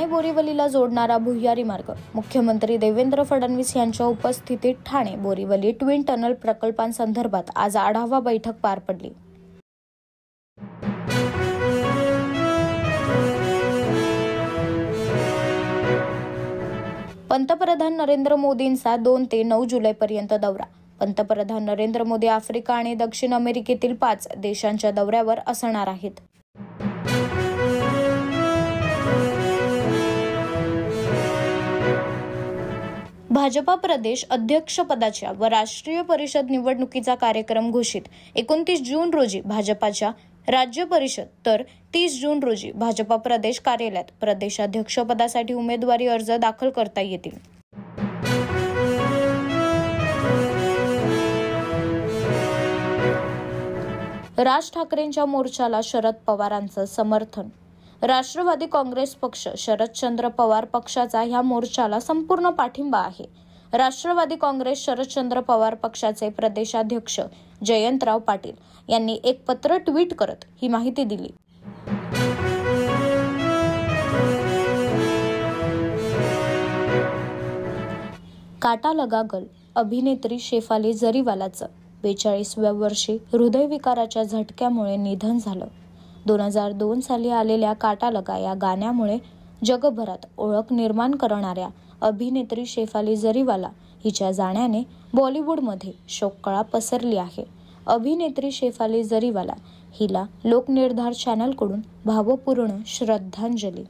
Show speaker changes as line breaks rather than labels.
ठाणे बोरिवलीला जोडणारा भुयारी मार्ग मुख्यमंत्री देवेंद्र फडणवीस यांच्या उपस्थितीत ठाणे बोरिवली ट्विन टनल प्रकल्पांसंदर्भात आज आढावा बैठक पार पडली। पंतप्रधान नरेंद्र मोदींचा 2 ते 9 जुलैपर्यंत दौरा। पंतप्रधान नरेंद्र मोदी आफ्रिका आणि दक्षिण अमेरिकेतील 5 देशांच्या दौऱ्यावर असणार आहेत। भाजपा प्रदेश अध्यक्षपदाच्या व राष्ट्रीय परिषद निवडणुकीचा कार्यक्रम घोषित। 29 जून रोजी भाजपाच्या राज्य परिषद तर 30 जून रोजी भाजपा प्रदेश कार्यालयात प्रदेशाध्यक्षपदासाठी उमेदवारी अर्ज दाखल करता येतील। राज ठाकरेंच्या मोर्चाला शरद पवारांचं समर्थन। राष्ट्रवादी काँग्रेस पक्ष शरदचंद्र पवार पक्षाचा ह्या मोर्चाला संपूर्ण पाठिंबा आहे। राष्ट्रवादी काँग्रेस शरदचंद्र पवार पक्षाचे प्रदेशाध्यक्ष जयंतराव पाटील यांनी एक पत्र ट्विट करत ही माहिती दिली। काटा लगा गल अभिनेत्री शेफाली जरीवालाचं 42व्या वर्षी हृदयविकाराच्या झटक्यामुळे निधन झालं। 2002 साली आलेल्या काटा लगा या गाण्यामुळे जगभरात ओळख निर्माण करणाऱ्या अभिनेत्री शेफाली जरीवाला हिच्या जाण्याने बॉलिवूडमध्ये शोककळा पसरली आहे। अभिनेत्री शेफाली जरीवाला हिला लोकनिर्धार चॅनलकडून भावपूर्ण श्रद्धांजली।